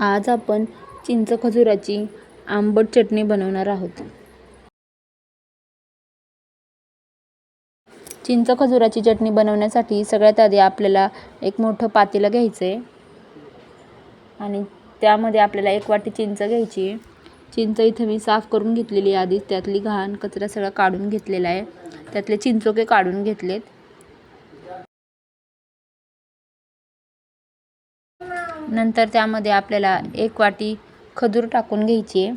आज आपण चिंच खजुराची आंबट चटणी बनवणार आहोत। चिंच खजुराची चटणी बनवण्यासाठी सगळ्यात आधी आपल्याला एक मोठं पातेलं घ्यायचं आहे आणि त्यामध्ये आपल्याला 1 वाटी चिंच घ्यायची आहे। चिंच इथे मी साफ करून घेतलेली आहे आधीच, त्यातली घाण कचरा सगळा काढून घेतलेला आहे, त्यातले चिंचोके काढून घेतलेत। नंतर त्यामध्ये आपल्याला 1 वाटी खजूर टाकून घ्यायची आहे।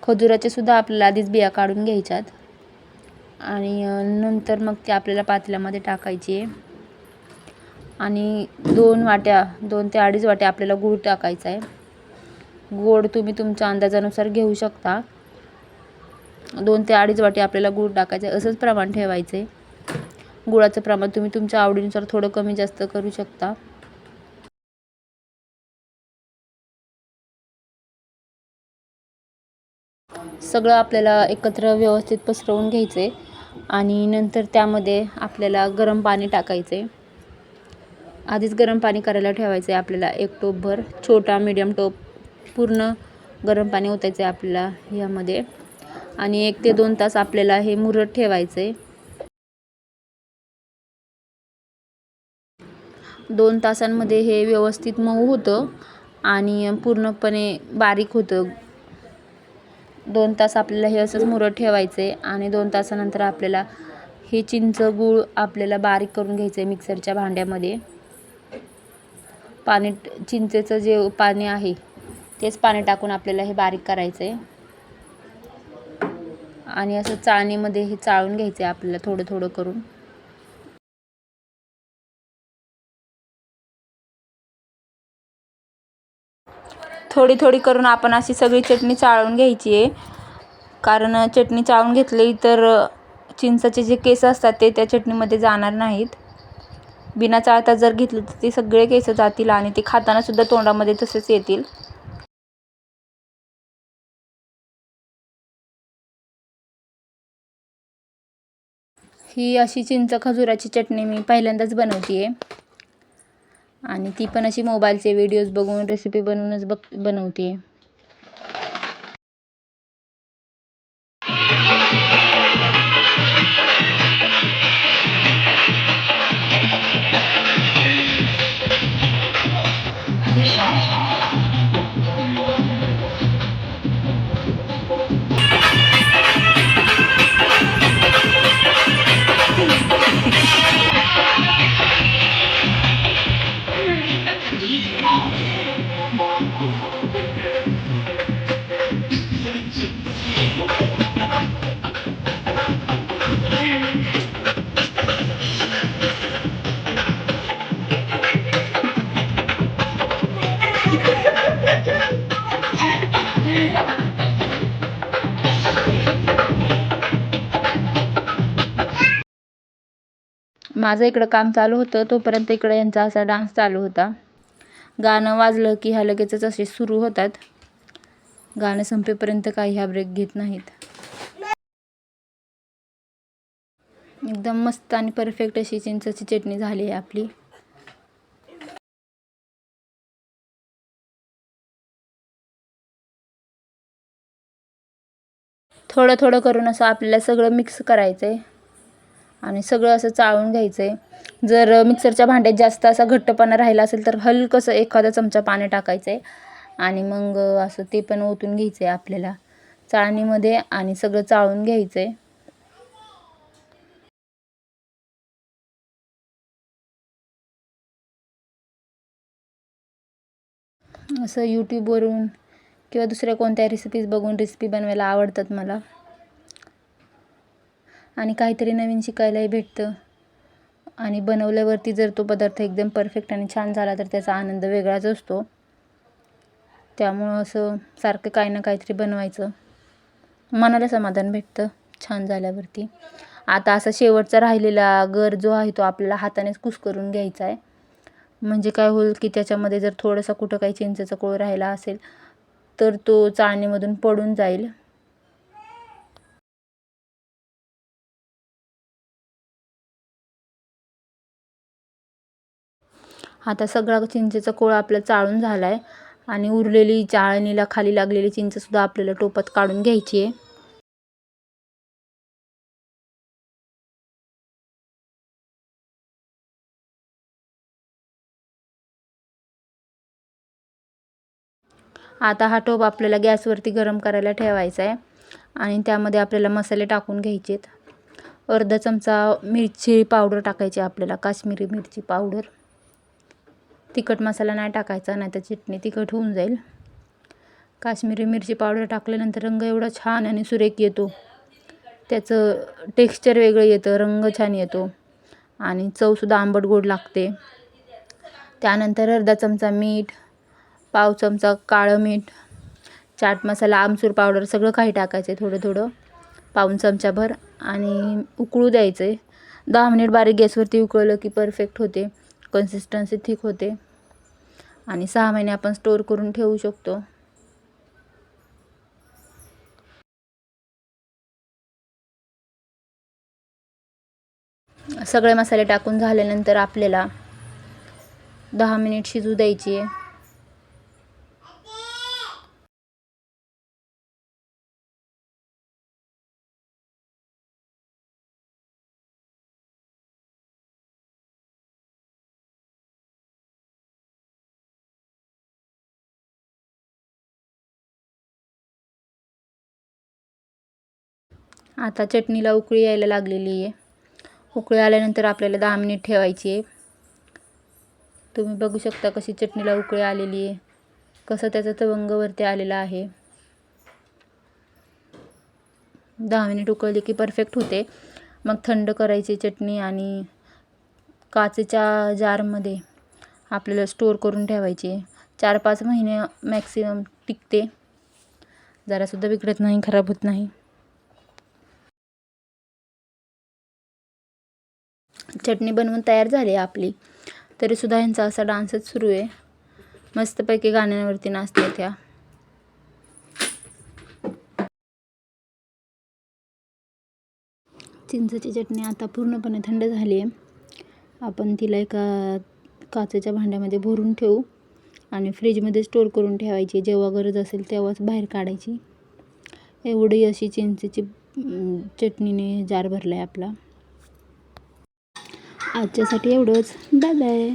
खजुराचे सुद्धा आपल्याला आधीच बिया काढून घ्यायच्यात आणि नंतर मग ते आपल्याला पातेल्यामध्ये टाकायची आहे आणि 2 ते अडीच वाट्या आपल्याला गूळ टाकायचा आहे। गोड तुम्ही तुमच्या अंदाजानुसार घेऊ शकता। 2 ते अडीच वाटी आपल्याला गूळ टाकायचं आहे, असंच प्रमाण ठेवायचं आहे। गुळाचं प्रमाण तुम्ही तुमच्या आवडीनुसार थोडं कमी जास्त करू शकता। सगळं आपल्याला एकत्र व्यवस्थित पसरवून घ्यायचं आहे आणि नंतर त्यामध्ये आपल्याला गरम पाणी टाकायचं आहे। आधीच गरम पाणी करायला ठेवायचं आहे आपल्याला 1 टोपभर, छोटा मीडियम टोप पूर्ण गरम पाणी ओतायचं आहे आपल्याला यामध्ये आणि 1 ते 2 तास आपल्याला हे मुरत ठेवायचं आहे। 2 तासांमध्ये हे व्यवस्थित मऊ होतं आणि पूर्णपणे बारीक होतं। 2 तास आपल्याला हे असंच मुरत ठेवायचं आहे आणि 2 तासानंतर आपल्याला हे चिंच गूळ आपल्याला बारीक करून घ्यायचं आहे मिक्सरच्या भांड्यामध्ये। चिंचेचं जे पाणी आहे तेच पाणी टाकून आपल्याला हे बारीक करायचं आहे आणि असं चाळणीमध्ये हे चाळून घ्यायचं आहे आपल्याला थोडं थोडं करून। थोडी थोडी करून आपण अशी सगळी चटणी चाळून घ्यायची आहे, कारण चटणी चाळून घेतली तर चिंचेचे जे केस असतात ते त्या चटणीमध्ये जाणार नाहीत। बिना चाळता जर घेतलं तर ते सगळे केस जातील आणि ते खाताना सुद्धा तोंडामध्ये तसेच येतील। ही अशी चिंच खजुराची चटणी मी पहिल्यांदाच बनवते आहे आणि ती पण अशी मोबाईलचे व्हिडिओज बघून रेसिपी बनवूनच बनवते आहे। माझं इकडं काम चालू होतं तोपर्यंत इकडे यांचा असा डान्स चालू होता। गाणं वाजलं की ह्या लगेचच असे सुरू होतात, गाणं संपेपर्यंत काही ह्या ब्रेक घेत नाहीत। एकदम मस्त आणि परफेक्ट अशी चिंचेची चटणी झाली आहे आपली। थोडं थोडं करून असं आपल्याला सगळं मिक्स करायचं आहे आणि सगळं असं चाळून घ्यायचं आहे। जर मिक्सरच्या भांड्यात जास्त असा घट्टपणा राहिला असेल तर हलकंसं एखादा चमचा पाणी टाकायचं आहे आणि मग असं ते पण ओतून घ्यायचं आहे आपल्याला चाळणीमध्ये आणि सगळं चाळून घ्यायचं आहे। असं यूट्यूबवरून किंवा दुसऱ्या कोणत्या रेसिपीज बघून रेसिपी बनवायला आवडतात मला आणि काहीतरी नवीन शिकायलाही भेटतं आणि बनवल्यावरती जर तो पदार्थ एकदम परफेक्ट आणि छान झाला तर त्याचा आनंद वेगळाच असतो। त्यामुळं असं सारखं काही ना काहीतरी बनवायचं, मनाला समाधान भेटतं छान झाल्यावरती। आता असा शेवटचा राहिलेला गर जो आहे तो आपल्याला हातानेच कुस्करून घ्यायचा आहे, म्हणजे काय होईल की त्याच्यामध्ये जर थोडासा कुठं काही चिंचेचा कोळ राहिला असेल तर तो चाळणीमधून पडून जाईल। आता सगळा चिंचेचा कोळ आपला चाळून झाला आहे आणि उरलेली चाळणीला खाली लागलेली चिंचसुद्धा आपल्याला टोपात काढून घ्यायची आहे. आता हा टोप आपल्याला गॅसवरती गरम करायला ठेवायचा आहे आणि त्यामध्ये आपल्याला मसाले टाकून घ्यायचे आहेत. अर्धा चमचा मिरची पावडर टाकायची आपल्याला, काश्मीरी मिरची पावडर. तिखट मसाला नाही टाकायचा, नाही तर चटणी तिखट होऊन जाईल. काश्मीरी मिरची पावडर टाकल्यानंतर रंग एवढा छान आणि सुरेख येतो, त्याचं टेक्स्चर वेगळं येतं, रंग छान येतो आणि चवसुद्धा आंबट गोड लागते. त्यानंतर अर्धा चमचा मीठ, पाव चमचा काळं मीठ, चाट मसाला, आमचूर पावडर सगळं काही टाकायचं आहे थोडं थोडं, पाऊण चमचाभर, आणि उकळू द्यायचं आहे. 10 मिनिट बारीक गॅसवरती उकळलं की परफेक्ट होते, कन्सिस्टन्सी थिक होते आणि 6 महिने आपण स्टोअर करून ठेवू शकतो. सगळे मसाले टाकून झाल्यानंतर आपल्याला 10 मिनिट शिजू द्यायची आहे. आता चटणीला उकळी यायला लागलेली आहे. उकळी आल्यानंतर आपल्याला 10 मिनिट ठेवायची आहे. तुम्ही बघू शकता कशी चटणीला उकळी आलेली आहे, कसं त्याचा तवंग वरती आलेला आहे. 10 मिनिट उकळली की परफेक्ट होते. मग थंड करायची चटणी आणि काचेच्या जारमध्ये आपल्याला स्टोअर करून ठेवायची. 4-5 महिने मॅक्सिमम टिकते, जरासुद्धा बिघडत नाही, खराब होत नाही. चटणी बनवून तयार झाली आपली, तरीसुद्धा ह्यांचा असा डान्सच सुरू आहे. मस्तपैकी गाण्यांवरती नाचते त्या. चिंचेची चटणी आता पूर्णपणे थंड झाली आहे. आपण तिला एका काचेच्या भांड्यामध्ये भरून ठेवू आणि फ्रीजमध्ये स्टोअर करून ठेवायची. जेव्हा गरज असेल तेव्हाच बाहेर काढायची. एवढी अशी चिंचेची चटणीने जार भरला आहे आपला. आजच्यासाठी एवढंच. Bye bye.